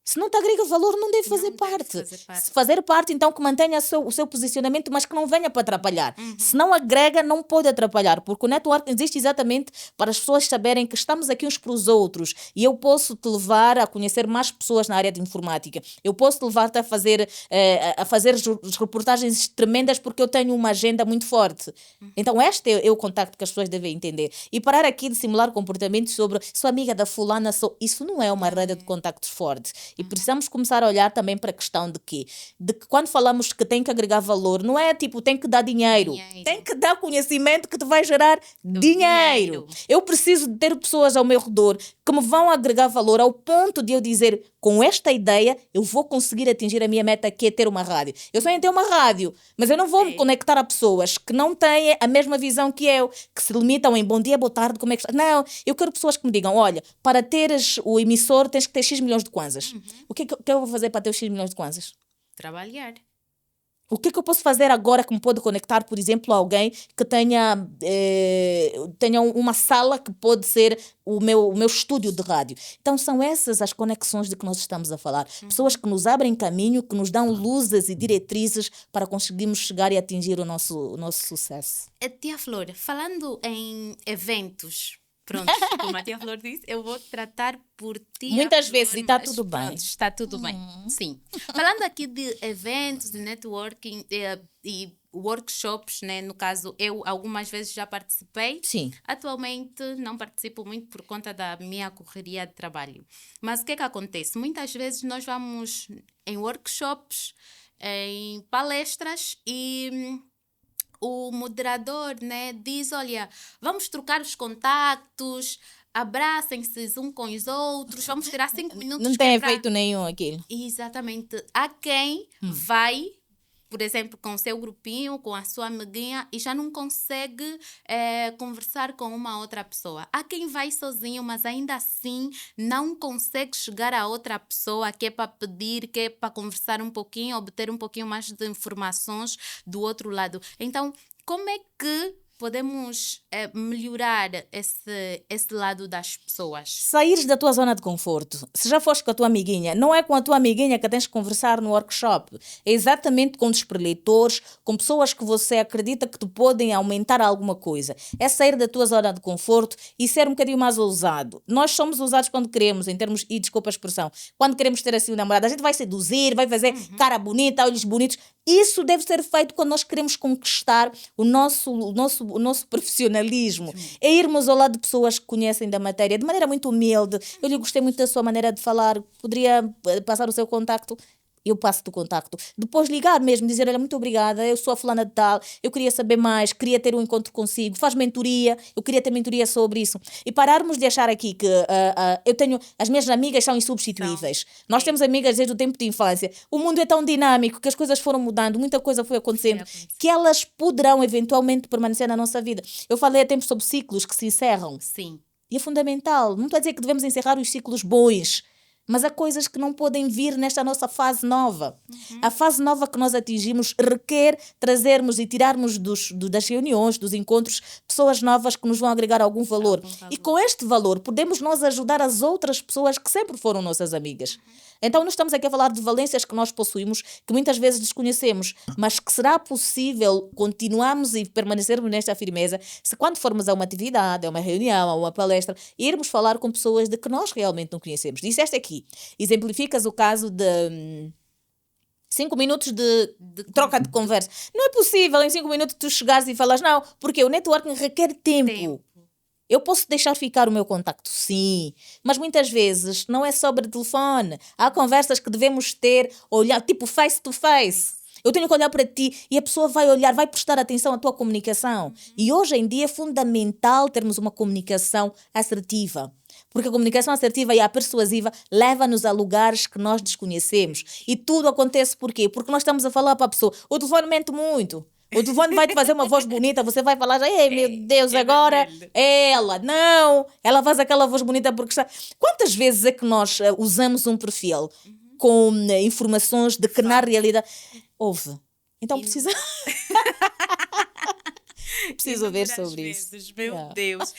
Se não te agrega valor, não deve fazer parte. Se fazer parte, então que mantenha o seu posicionamento, mas que não venha para atrapalhar. Se não agrega, não pode atrapalhar, porque o networking existe exatamente para as pessoas saberem que estamos aqui uns para os outros e eu posso te levar a conhecer mais pessoas na área de informática. Eu posso te levar-te a fazer reportagens tremendas porque eu tenho uma agenda muito forte. Então este é o contacto que as pessoas devem entender. E parar aqui de simular comportamentos sobre sou amiga da fulana, isso não é uma rede de contactos forte. E precisamos começar a olhar também para a questão de que quando falamos que tem que agregar valor, não é tipo tem que dar dinheiro. Tem que dar conhecimento que te vai gerar dinheiro. Eu preciso de ter pessoas ao meu redor que me vão agregar valor ao ponto de eu dizer, com esta ideia, eu vou conseguir atingir a minha meta, que é ter uma rádio. Eu sonho em ter uma rádio, mas eu não vou me conectar a pessoas que não têm a mesma visão que eu, que se limitam em bom dia, boa tarde, como é que está. Não, eu quero pessoas que me digam, olha, para teres o emissor tens que ter X milhões de kwanzas. O que é que eu vou fazer para ter os X milhões de kwanzas? Trabalhar. O que é que eu posso fazer agora que me pode conectar, por exemplo, a alguém que tenha uma sala que pode ser o meu estúdio de rádio? Então são essas as conexões de que nós estamos a falar. Pessoas que nos abrem caminho, que nos dão luzes e diretrizes para conseguirmos chegar e atingir o nosso sucesso. Tia Flor, falando em eventos, pronto, como a Tia Flor disse, eu vou tratar por Tia Muitas Flor, vezes, e está mas tudo bem. pronto, está tudo bem, sim. Falando aqui de eventos, de networking e workshops, né? No caso, eu algumas vezes já participei. Sim. Atualmente não participo muito por conta da minha correria de trabalho. Mas o que é que acontece? Muitas vezes nós vamos em workshops, em palestras e o moderador, né, diz, olha, vamos trocar os contactos, abracem-se um com os outros, vamos tirar 5 minutos. Não tem efeito nenhum aquilo. Exatamente. Há quem vai, por exemplo, com o seu grupinho, com a sua amiguinha e já não consegue conversar com uma outra pessoa. Há quem vai sozinho, mas ainda assim não consegue chegar a outra pessoa que é para pedir, que é para conversar um pouquinho, obter um pouquinho mais de informações do outro lado. Então, como é que podemos melhorar esse lado das pessoas? Saíres da tua zona de conforto. Se já foste com a tua amiguinha, não é com a tua amiguinha que tens que conversar no workshop. É exatamente com os preleitores, com pessoas que você acredita que te podem aumentar alguma coisa. É sair da tua zona de conforto e ser um bocadinho mais ousado. Nós somos ousados quando queremos, em termos, e desculpa a expressão, quando queremos ter assim um namorado, a gente vai seduzir, vai fazer cara bonita, olhos bonitos. Isso deve ser feito quando nós queremos conquistar o nosso profissionalismo. É irmos ao lado de pessoas que conhecem da matéria de maneira muito humilde. Eu lhe gostei muito da sua maneira de falar. Poderia passar o seu contacto? Eu passo-te o contacto. Depois ligar mesmo, dizer, olha, muito obrigada, eu sou a fulana de tal, eu queria saber mais, queria ter um encontro consigo, faz mentoria, eu queria ter mentoria sobre isso. E pararmos de achar aqui que eu tenho, as minhas amigas são insubstituíveis. Nós temos amigas desde o tempo de infância. O mundo é tão dinâmico que as coisas foram mudando, muita coisa foi acontecendo, que elas poderão eventualmente permanecer na nossa vida. Eu falei há tempos sobre ciclos que se encerram. Sim. E é fundamental. Não estou a dizer que devemos encerrar os ciclos bons, mas há coisas que não podem vir nesta nossa fase nova. A fase nova que nós atingimos requer trazermos e tirarmos das reuniões, dos encontros, pessoas novas que nos vão agregar algum valor. E com este valor podemos nós ajudar as outras pessoas que sempre foram nossas amigas. Então, nós estamos aqui a falar de valências que nós possuímos, que muitas vezes desconhecemos, mas que será possível continuarmos e permanecermos nesta firmeza se quando formos a uma atividade, a uma reunião, a uma palestra, irmos falar com pessoas de que nós realmente não conhecemos. Disseste aqui, exemplificas o caso de 5 minutos de troca de conversa. Não é possível em 5 minutos tu chegares e falas, não, porque o networking requer tempo. Eu posso deixar ficar o meu contacto, sim, mas muitas vezes não é sobre telefone. Há conversas que devemos ter, olhar, tipo face to face. Eu tenho que olhar para ti e a pessoa vai olhar, vai prestar atenção à tua comunicação. E hoje em dia é fundamental termos uma comunicação assertiva. Porque a comunicação assertiva e a persuasiva leva-nos a lugares que nós desconhecemos. E tudo acontece por quê? Porque nós estamos a falar para a pessoa. O telefone mente muito. O telefone vai te fazer uma voz bonita, você vai falar, ei, meu Deus, agora é ela. Não, ela faz aquela voz bonita porque está... Quantas vezes é que nós usamos um perfil com informações de que na realidade houve? Então precisa... Preciso ver sobre isso. Meu Deus.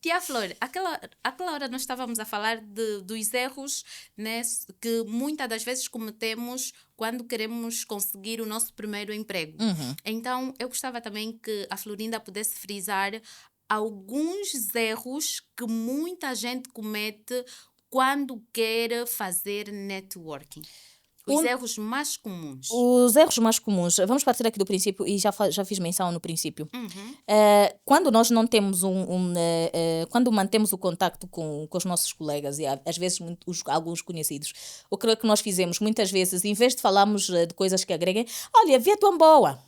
Tia Flor, aquela hora nós estávamos a falar dos erros, né, que muitas das vezes cometemos quando queremos conseguir o nosso primeiro emprego. Então, eu gostava também que a Florinda pudesse frisar alguns erros que muita gente comete quando quer fazer networking. Os erros mais comuns. Os erros mais comuns, vamos partir aqui do princípio, e já fiz menção no princípio. Quando nós não temos quando mantemos o contacto com os nossos colegas e às vezes alguns conhecidos, o que nós fizemos muitas vezes, em vez de falarmos de coisas que agreguem, olha, vi a tua boa,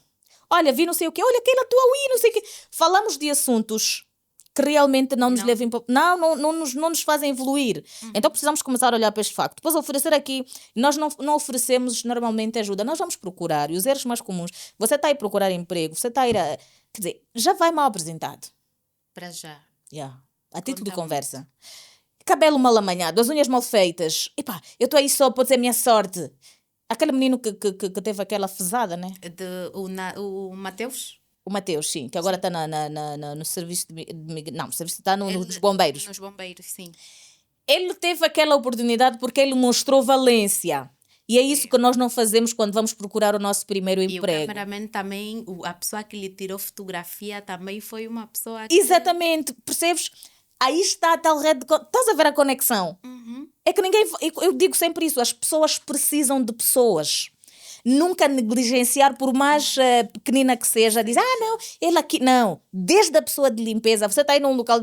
olha, vi não sei o quê, olha aquela tua não sei o quê. Falamos de assuntos que realmente não nos levam, não nos fazem evoluir. Então precisamos começar a olhar para este facto. Depois oferecer aqui, nós não oferecemos normalmente ajuda, nós vamos procurar, e os erros mais comuns, você está a ir procurar emprego, você está a ir quer dizer, já vai mal apresentado. Para já. A título de conversa. Cabelo mal amanhado, as unhas mal feitas. Epá, eu estou aí só, pode ser minha sorte. Aquele menino que teve aquela fezada, né? O Mateus? O Mateus, sim, que agora está no serviço não, o serviço está nos bombeiros. Nos bombeiros, sim. Ele teve aquela oportunidade porque ele mostrou valência. E é isso que nós não fazemos quando vamos procurar o nosso primeiro emprego. E o cameraman também, a pessoa que lhe tirou fotografia também foi uma pessoa que... Exatamente, percebes? Aí está a tal rede de... Estás a ver a conexão? É que ninguém... Eu digo sempre isso, as pessoas precisam de pessoas. Nunca negligenciar, por mais pequenina que seja, diz, não, ele aqui, não. Desde a pessoa de limpeza, você está aí num local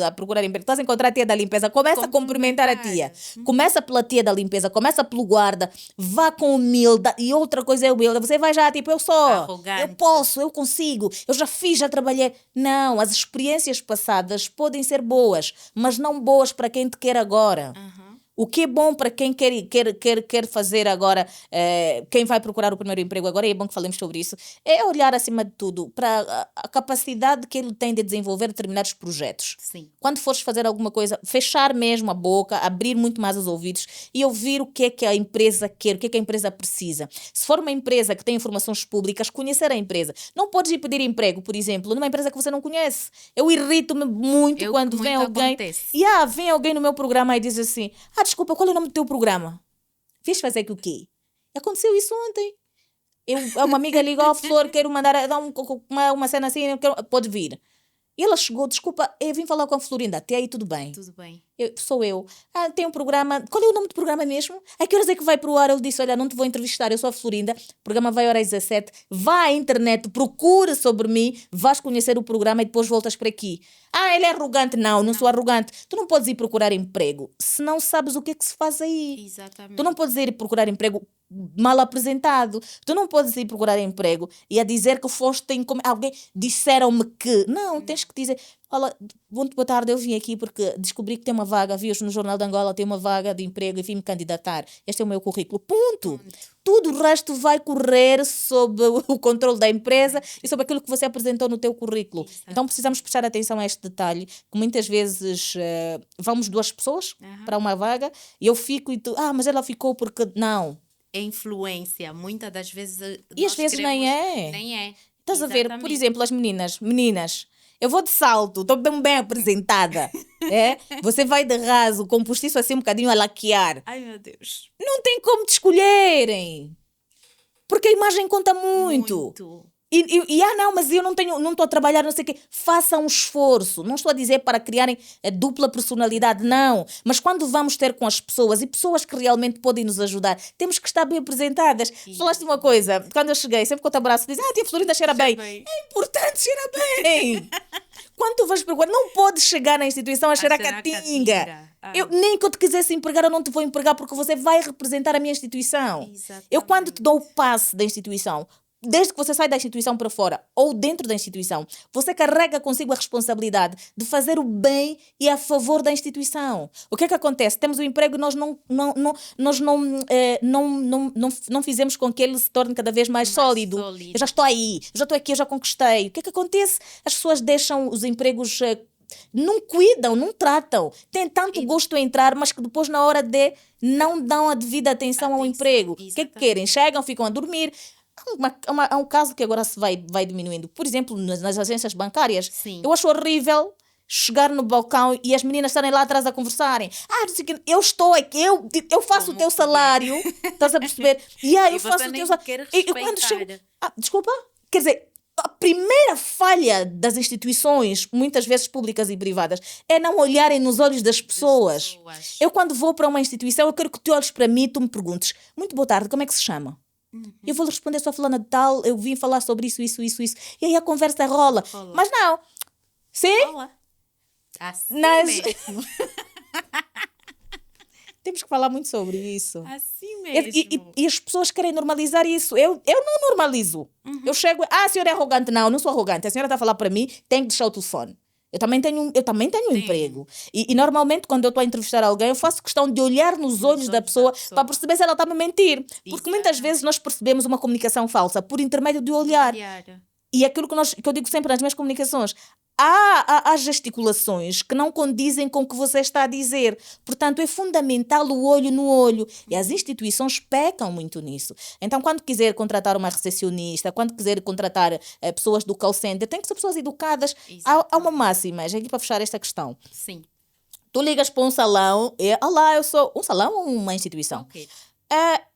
a procurar emprego, estás a encontrar a tia da limpeza, começa a cumprimentar a tia. Começa pela tia da limpeza, começa pelo guarda, vá com humildade. E outra coisa é humilde, você vai já, tipo, eu sou, arrogante. Eu posso, eu consigo, eu já fiz, já trabalhei. Não, as experiências passadas podem ser boas, mas não boas para quem te quer agora. O que é bom para quem quer fazer agora, quem vai procurar o primeiro emprego agora, e é bom que falemos sobre isso, é olhar acima de tudo para a capacidade que ele tem de desenvolver determinados projetos. Sim. Quando fores fazer alguma coisa, fechar mesmo a boca, abrir muito mais os ouvidos e ouvir o que é que a empresa quer, o que é que a empresa precisa. Se for uma empresa que tem informações públicas, conhecer a empresa. Não podes ir pedir emprego, por exemplo, numa empresa que você não conhece. Eu irrito-me muito quando vem alguém... vem alguém no meu programa e diz assim... desculpa, qual é o nome do teu programa? Fiz fazer o quê? Aconteceu isso ontem. Uma amiga ligou à Flor, quero mandar dar uma cena assim, pode vir. E ela chegou, desculpa, eu vim falar com a Florinda, até aí tudo bem. Tudo bem. Sou eu. Tem um programa, qual é o nome do programa mesmo? A que horas é que vai para o ar? Eu disse, olha, não te vou entrevistar, eu sou a Florinda, o programa vai às 17, vá à internet, procura sobre mim, vais conhecer o programa e depois voltas para aqui. Ele é arrogante. Não sou arrogante. Tu não podes ir procurar emprego se não sabes o que é que se faz aí. Exatamente. Tu não podes ir procurar emprego mal apresentado. Tu não podes ir procurar emprego e a dizer que foste alguém disseram-me que. Não, tens que dizer, olha, boa tarde, eu vim aqui porque descobri que tem uma vaga, vi no Jornal de Angola, tem uma vaga de emprego e vim-me candidatar. Este é o meu currículo. Ponto. Tudo o resto vai correr sob o controle da empresa e sobre aquilo que você apresentou no teu currículo. Então precisamos prestar atenção a este detalhe, que muitas vezes vamos 2 pessoas para uma vaga e eu fico e tu, mas ela ficou porque... Não. É influência, muitas das vezes... E às vezes nem é. Nem é. Estás a ver, por exemplo, as meninas, eu vou de salto, estou bem apresentada. Você vai de raso, com o postiço assim um bocadinho a laquear. Ai, meu Deus. Não tem como te escolherem. Porque a imagem conta muito. Não, mas eu não estou a trabalhar, não sei o quê. Faça um esforço. Não estou a dizer para criarem a dupla personalidade, não. Mas quando vamos ter com as pessoas e pessoas que realmente podem nos ajudar, temos que estar bem apresentadas. Falaste uma coisa, quando eu cheguei, sempre que eu te abraço, diz, tia Florinda cheira bem. É importante cheirar bem. Quando tu vais procurar, não podes chegar na instituição a cheirar catinga. Nem que eu te quisesse empregar, eu não te vou empregar porque você vai representar a minha instituição. Exatamente. Eu quando te dou o passe da instituição, desde que você sai da instituição para fora ou dentro da instituição, você carrega consigo a responsabilidade de fazer o bem e a favor da instituição. O que é que acontece? Temos o emprego e nós não fizemos com que ele se torne cada vez mais sólido. Eu já estou aí, eu já estou aqui, eu já conquistei. O que é que acontece? As pessoas deixam os empregos... não cuidam, não tratam. Tem tanto gosto em entrar, mas que depois na hora de não dão a devida atenção ao emprego. O que é que querem? Chegam, ficam a dormir. Há um caso que agora se vai diminuindo. Por exemplo, nas agências bancárias. Sim. Eu acho horrível chegar no balcão e as meninas estarem lá atrás a conversarem. Eu estou aqui, eu faço o teu salário. Estás a perceber? Eu faço o teu salário. E quando chego... desculpa? Quer dizer, A primeira falha das instituições, muitas vezes públicas e privadas, é não olharem nos olhos das pessoas. Eu, quando vou para uma instituição, eu quero que tu olhes para mim e tu me perguntes: muito boa tarde, como é que se chama? Eu vou lhe responder: sou fulana de tal, eu vim falar sobre isso. E aí a conversa rola. Mas não. Sim? Olá. Assim Nas... mesmo. Temos que falar muito sobre isso. Assim mesmo. E as pessoas querem normalizar isso. Eu não normalizo. Eu chego, a senhora é arrogante. Não sou arrogante. A senhora está a falar para mim, tem que deixar o telefone. Eu também tenho um emprego. E normalmente, quando eu estou a entrevistar alguém, eu faço questão de olhar nos olhos da pessoa para perceber se ela está a me mentir. Porque muitas vezes nós percebemos uma comunicação falsa por intermédio de olhar. E aquilo que eu digo sempre nas minhas comunicações: há gesticulações que não condizem com o que você está a dizer. Portanto, é fundamental o olho no olho. E as instituições pecam muito nisso. Então, quando quiser contratar uma recepcionista, quando quiser contratar pessoas do call center, tem que ser pessoas educadas. Há uma máxima, já aqui para fechar esta questão. Sim. Tu ligas para um salão e: olá, eu sou... Um salão ou uma instituição? Ok.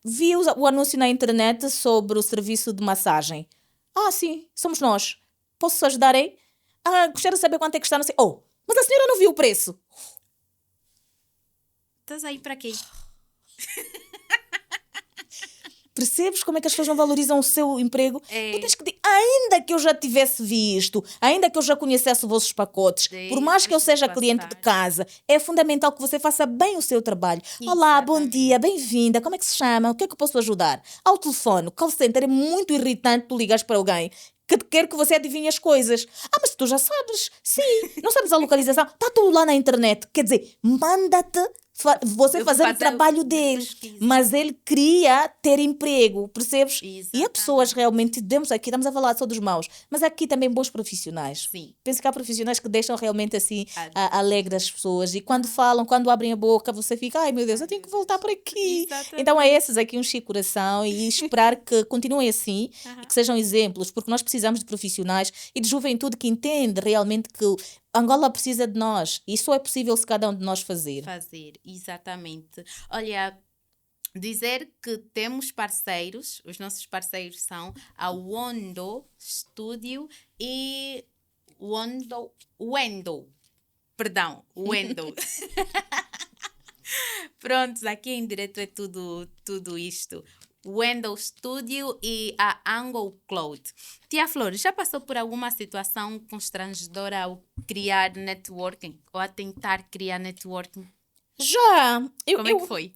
Vi o anúncio na internet sobre o serviço de massagem. Sim, somos nós. Posso ajudar aí? Gostaria de saber quanto é que está. Não sei. Mas a senhora não viu o preço. Estás aí para quê? Percebes como é que as pessoas não valorizam o seu emprego? Tu tens que dizer: ainda que eu já tivesse visto, ainda que eu já conhecesse os vossos pacotes, por mais que eu seja cliente de casa, é fundamental que você faça bem o seu trabalho. Olá, bom dia, bem-vinda, como é que se chama? O que é que eu posso ajudar? Ao telefone, o call center é muito irritante tu ligares para alguém que quer que você adivinhe as coisas. Mas tu já sabes. Sim, não sabes a localização. Está tudo lá na internet. Quer dizer, manda-te você fazer o trabalho dele. Mas ele queria ter emprego, percebes? Exatamente. E há pessoas realmente, estamos a falar só dos maus, mas há aqui também bons profissionais. Sim. Penso que há profissionais que deixam realmente assim alegre as pessoas. E quando falam, quando abrem a boca, você fica: ai meu Deus, eu tenho que voltar por aqui. Exatamente. Então é esses aqui um chico coração, e esperar que continuem assim e que sejam exemplos, porque nós precisamos de profissionais e de juventude que entende realmente que Angola precisa de nós, e só é possível se cada um de nós fazer. Exatamente. Olha, dizer que temos parceiros, os nossos parceiros são a Wendo Studio e Wendo. Prontos, aqui em direto é tudo isto. Wendell Studio e a Angle Cloud. Tia Flor, já passou por alguma situação constrangedora ao criar networking ou a tentar criar networking? Já! Como é que foi?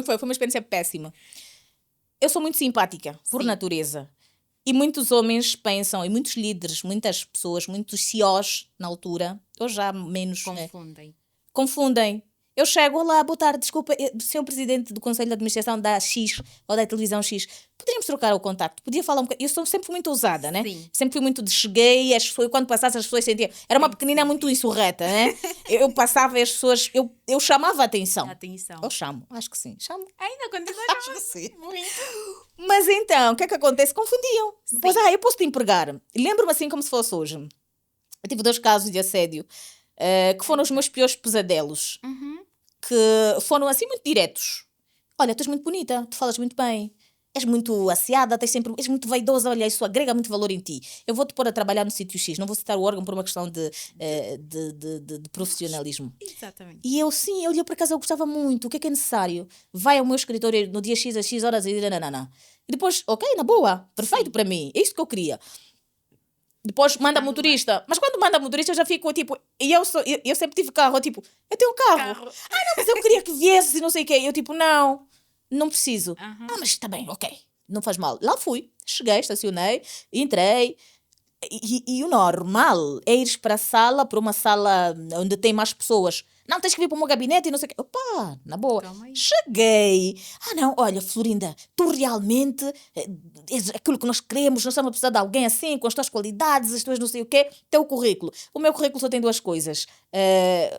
Foi uma experiência péssima. Eu sou muito simpática, por natureza. E muitos homens pensam, e muitos líderes, muitas pessoas, muitos CEOs na altura, ou já menos... Confundem. Eu chego: olá, boa tarde, desculpa, senhor presidente do Conselho de Administração da X ou da televisão X, poderíamos trocar o contacto? Podia falar um bocadinho? Eu sempre fui muito ousada, né? Sim. Sempre fui muito cheguei, quando passasse as pessoas sentiam. Era uma pequenina muito insurreta, né? Eu passava e as pessoas, eu chamava a atenção. Eu chamo, acho que sim. Chamo. Ainda continua a Acho que sim. muito. Mas então, o que é que acontece? Confundiam. Depois, eu posso te empregar. Lembro-me assim como se fosse hoje. Eu tive 2 casos de assédio que foram os meus piores pesadelos. Que foram assim muito diretos. Olha, tu és muito bonita, tu falas muito bem, és muito asseada, és muito vaidosa, olha, isso agrega muito valor em ti. Eu vou-te pôr a trabalhar no sítio X, não vou citar o órgão por uma questão de profissionalismo. Exatamente. E eu olhei para casa, eu gostava muito, o que é necessário? Vai ao meu escritório no dia X, às X horas, e depois, ok, na boa, perfeito para mim, é isso que eu queria. Depois manda motorista. Mas quando manda motorista eu já fico tipo... E eu sempre tive carro. Tipo, eu tenho carro. Não, mas eu queria que viesse e não sei o quê. Eu tipo, não preciso. Mas está bem, ok. Não faz mal. Lá fui. Cheguei, estacionei, entrei. E o normal é ires para a sala, para uma sala onde tem mais pessoas. Não, tens que vir para o meu gabinete e não sei o quê. Opa, na boa. Cheguei. Não, olha, Florinda, tu realmente és aquilo que nós queremos, nós estamos a precisar de alguém assim, com as tuas qualidades, as tuas não sei o quê. Teu currículo. O meu currículo só tem 2 coisas.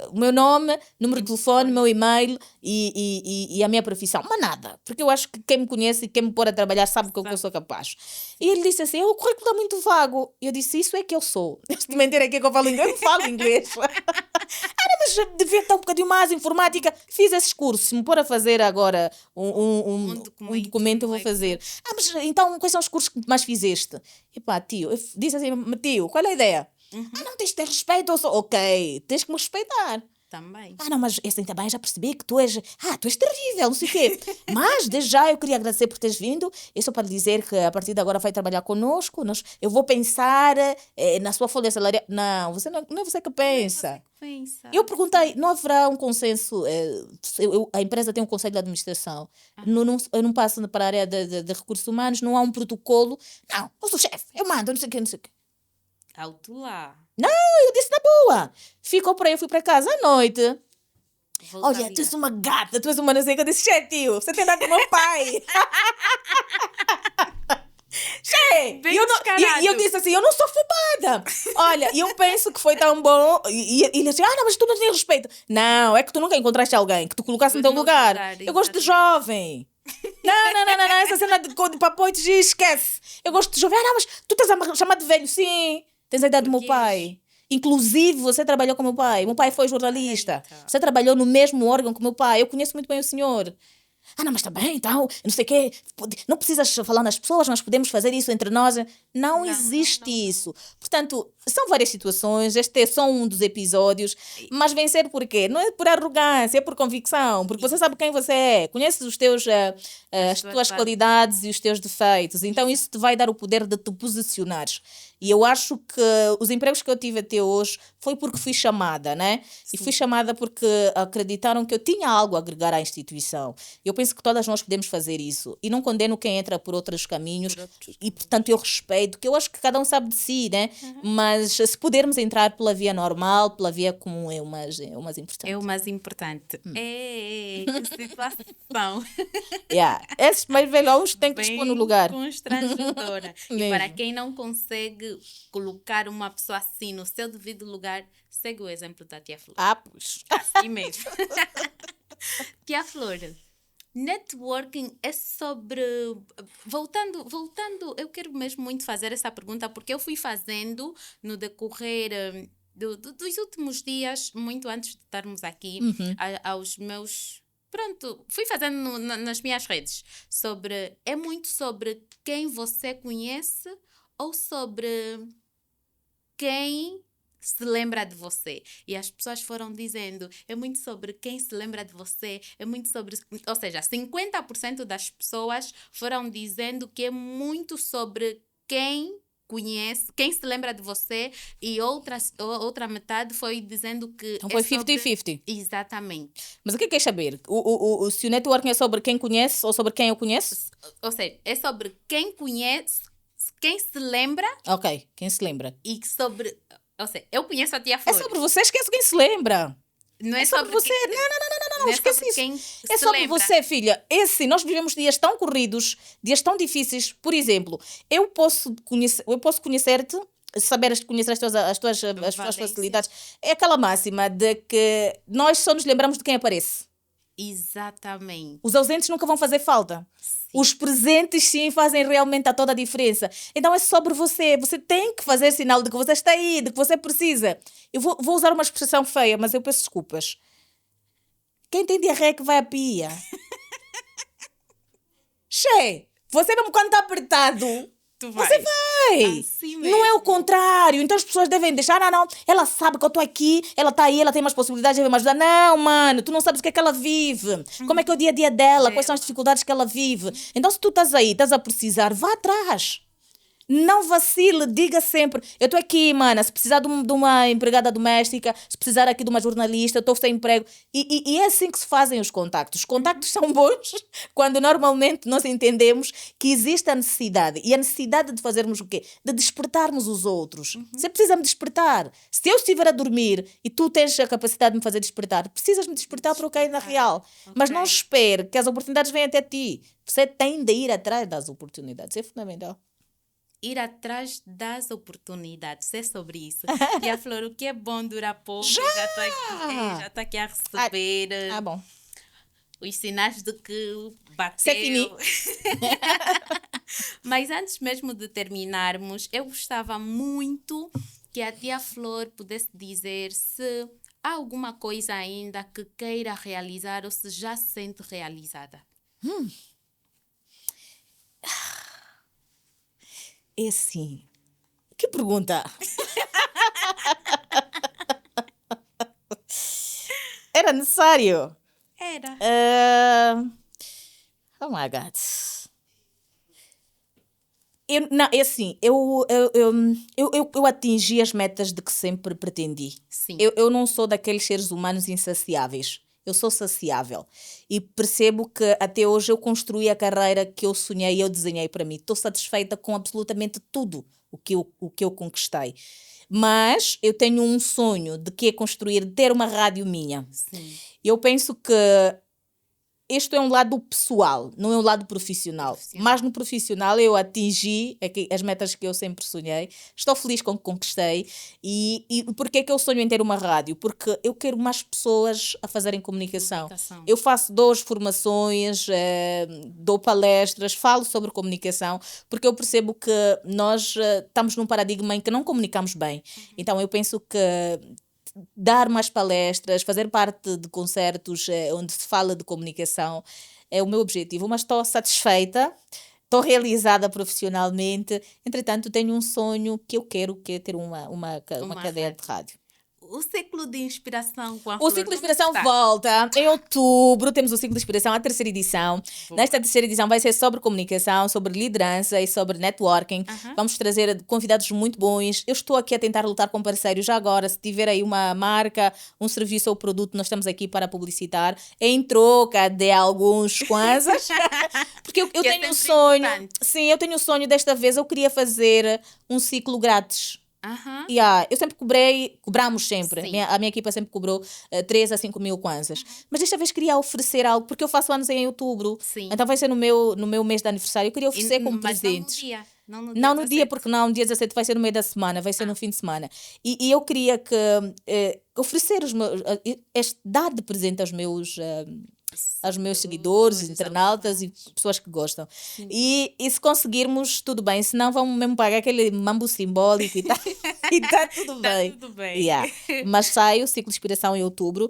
O meu nome, número de telefone, meu e-mail e a minha profissão. Mas nada. Porque eu acho que quem me conhece e quem me pôr a trabalhar sabe que eu sou capaz. E ele disse assim: o currículo está muito vago. E eu disse: isso é que eu sou. Se te mentir aqui que eu falo inglês, eu não falo inglês. Mas devia estar um bocadinho mais informática. Fiz esses cursos. Se me pôr a fazer agora um documento, eu vou fazer. Mas então, quais são os cursos que mais fizeste? Epá, tio, eu disse assim, tio, qual é a ideia? Não, tens de ter respeito. Ok, tens que me respeitar. Também. Não, mas assim também já percebi que tu és terrível, não sei o quê. Mas desde já eu queria agradecer por teres vindo. É só para dizer que a partir de agora vai trabalhar connosco. Eu vou pensar na sua folha salarial. Não, não é você que pensa. Eu perguntei, não haverá um consenso? A empresa tem um conselho de administração. Eu não passo para a área de recursos humanos, não há um protocolo. Não, eu sou chefe, eu mando, não sei o quê, não sei o quê. Alto lá. Não, eu disse na boa. Ficou por aí, eu fui para casa à noite. Olha, tu és uma gata, tu és uma não sei o que. Eu disse, tio, você tem nada com meu pai. E eu disse assim, eu não sou fubada. Olha, eu penso que foi tão bom. E ele disse, não, mas tu não tens respeito. Não, é que tu nunca encontraste alguém que tu colocasse no teu lugar. Eu gosto de jovem. Não, essa cena de papo te esquece. Eu gosto de jovem. Não, mas tu estás a me chamar de velho. Sim, tens a idade do meu pai. Inclusive, você trabalhou com meu pai. Meu pai foi jornalista. Você trabalhou no mesmo órgão que meu pai. Eu conheço muito bem o senhor. Não, mas também, então, não sei o quê. Não precisas falar nas pessoas, nós podemos fazer isso entre nós. Não existe isso. Portanto, são várias situações. Este é só um dos episódios. Mas vencer por quê? Não é por arrogância, é por convicção. Porque você sabe quem você é. Conheces as tuas qualidades e os teus defeitos. Então, isso te vai dar o poder de te posicionares. E eu acho que os empregos que eu tive até hoje foi porque fui chamada, né? Sim. E fui chamada porque acreditaram que eu tinha algo a agregar à instituição. Eu penso que todas nós podemos fazer isso. E não condeno quem entra por outros caminhos. E, portanto, eu respeito, que eu acho que cada um sabe de si, né? Mas se pudermos entrar pela via normal, pela via comum, é o mais importante. É o mais importante. Que situação. Esses mais velhos têm que expor no lugar. Constrangedora. E para quem não consegue colocar uma pessoa assim no seu devido lugar, segue o exemplo da Tia Flor. Pois. Assim mesmo. Tia Flor, networking é sobre... Voltando, eu quero mesmo muito fazer essa pergunta, porque eu fui fazendo no decorrer dos últimos dias, muito antes de estarmos aqui, aos meus... Pronto, fui fazendo nas minhas redes. É muito sobre quem você conhece ou sobre quem se lembra de você. E as pessoas foram dizendo, é muito sobre quem se lembra de você, é muito sobre... Ou seja, 50% das pessoas foram dizendo que é muito sobre quem conhece, quem se lembra de você, e outra metade foi dizendo que... Então foi 50-50. Exatamente. Mas o que queres saber? Se o networking é sobre quem conhece ou sobre quem eu conheço? Ou seja, é sobre quem conhece, quem se lembra. Ok, quem se lembra. E sobre... Ou seja, eu conheço a Tia Flor. É sobre você, esquece quem se lembra. Não é sobre você. Não, esquece isso. É sobre você, filha. Nós vivemos dias tão corridos, dias tão difíceis. Por exemplo, eu posso conhecer-te, conhecer as tuas facilidades. É aquela máxima de que nós só nos lembramos de quem aparece. Exatamente. Os ausentes nunca vão fazer falta. Sim. Os presentes, sim, fazem realmente toda a diferença. Então é sobre você. Você tem que fazer sinal de que você está aí, de que você precisa. Eu vou usar uma expressão feia, mas eu peço desculpas. Quem tem diarreia que vai à pia. Você mesmo quando está apertado... Você vai! Assim não é o contrário. Então as pessoas devem deixar, não, ela sabe que eu estou aqui, ela está aí, ela tem mais possibilidades de me ajudar. Não, mano, tu não sabes o que é que ela vive. Como é que é o dia a dia dela, quais são as dificuldades que ela vive. Então se tu estás aí, estás a precisar, vá atrás. Não vacile, diga sempre, eu estou aqui, mana, se precisar de uma empregada doméstica, se precisar aqui de uma jornalista, eu estou sem emprego. E é assim que se fazem os contactos. Os contactos são bons quando normalmente nós entendemos que existe a necessidade. E a necessidade de fazermos o quê? De despertarmos os outros. Você precisa me despertar. Se eu estiver a dormir e tu tens a capacidade de me fazer despertar, precisas me despertar para eu cair na real. Okay. Mas não espere que as oportunidades venham até ti. Você tem de ir atrás das oportunidades. É fundamental. Ir atrás das oportunidades, é sobre isso. E a Flor, o que é bom dura pouco. Já está aqui a receber bom. Os sinais de que bateu. C'est fini. Mas antes mesmo de terminarmos, eu gostava muito que a Tia Flor pudesse dizer se há alguma coisa ainda que queira realizar ou se já se sente realizada? É assim. Que pergunta? Era necessário? Era. Oh my God. Não, é assim, eu atingi as metas de que sempre pretendi. Sim. Eu não sou daqueles seres humanos insaciáveis. Eu sou saciável. E percebo que até hoje eu construí a carreira que eu sonhei e eu desenhei para mim. Estou satisfeita com absolutamente tudo o que eu conquistei. Mas eu tenho um sonho de que é construir, ter uma rádio minha. Sim. Eu penso que este é um lado pessoal, não é um lado profissional. Mas no profissional eu atingi as metas que eu sempre sonhei. Estou feliz com o que conquistei. E porquê é que eu sonho em ter uma rádio? Porque eu quero mais pessoas a fazerem comunicação. Eu dou formações, dou palestras, falo sobre comunicação, porque eu percebo que nós estamos num paradigma em que não comunicamos bem. Então eu penso que dar mais palestras, fazer parte de concertos onde se fala de comunicação é o meu objetivo, mas estou satisfeita, estou realizada profissionalmente. Entretanto, tenho um sonho que eu quero, que é ter uma cadeia de rádio. O ciclo de inspiração com a O Flor, ciclo de como é que inspiração está? volta em outubro. Temos o ciclo de inspiração, a terceira edição. Boa. Nesta terceira edição vai ser sobre comunicação, sobre liderança e sobre networking. Vamos trazer convidados muito bons. Eu estou aqui a tentar lutar com parceiros já agora. Se tiver aí uma marca, um serviço ou produto, nós estamos aqui para publicitar em troca de alguns kwanzas. Porque eu Que é tenho um sempre sonho. importante. Sim, eu tenho um sonho desta vez. Eu queria fazer um ciclo grátis. Aham. Eu sempre cobramos sempre. Sim. A minha equipa sempre cobrou 3 a 5 mil kwanzas. Mas desta vez queria oferecer algo, porque eu faço anos em outubro. Sim. Então vai ser no meu mês de aniversário. Eu queria oferecer como Mas presentes. não no dia. Não no dia, 17. porque não, no dia 17 vai ser no meio da semana, vai ser no fim de semana. E eu queria que oferecer dar de presente aos meus seguidores, internautas e pessoas que gostam. E se conseguirmos, tudo bem. Se não, vamos mesmo pagar aquele mambo simbólico e tá, e tá tudo Tá bem. tudo bem. Yeah. Mas sai o ciclo de inspiração em outubro.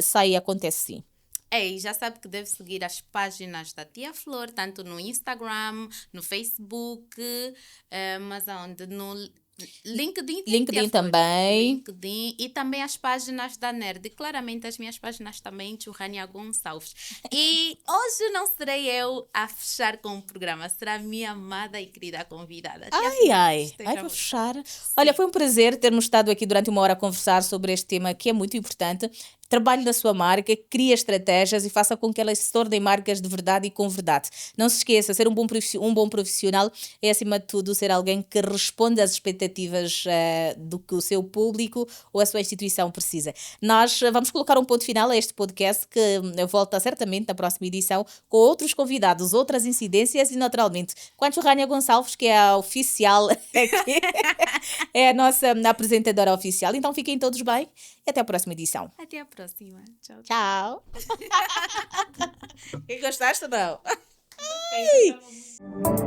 Sai e acontece sim. Ei, já sabe que deve seguir as páginas da Tia Flor, tanto no Instagram, no Facebook, mas aonde? No LinkedIn. Tem LinkedIn Tia Flor. também. LinkedIn e também as páginas da Nerd. E claramente as minhas páginas também, Tchurrania Gonçalves. E hoje não serei eu a fechar com o programa, será a minha amada e querida convidada. Tia Flor, Ai, esteja à para vontade. fechar. Olha, foi um prazer termos estado aqui durante uma hora a conversar sobre este tema que é muito importante. Trabalhe na sua marca, crie estratégias e faça com que elas se tornem marcas de verdade e com verdade. Não se esqueça, ser um bom profissional é, acima de tudo, ser alguém que responde às expectativas do que o seu público ou a sua instituição precisa. Nós vamos colocar um ponto final a este podcast que volta certamente na próxima edição com outros convidados, outras incidências e, naturalmente, com a Tchurrania Gonçalves, que é a oficial aqui, é a nossa apresentadora oficial. Então fiquem todos bem e até a próxima edição. Até a próxima. Tchau. Tchau. E gostaste ou não? Tchau.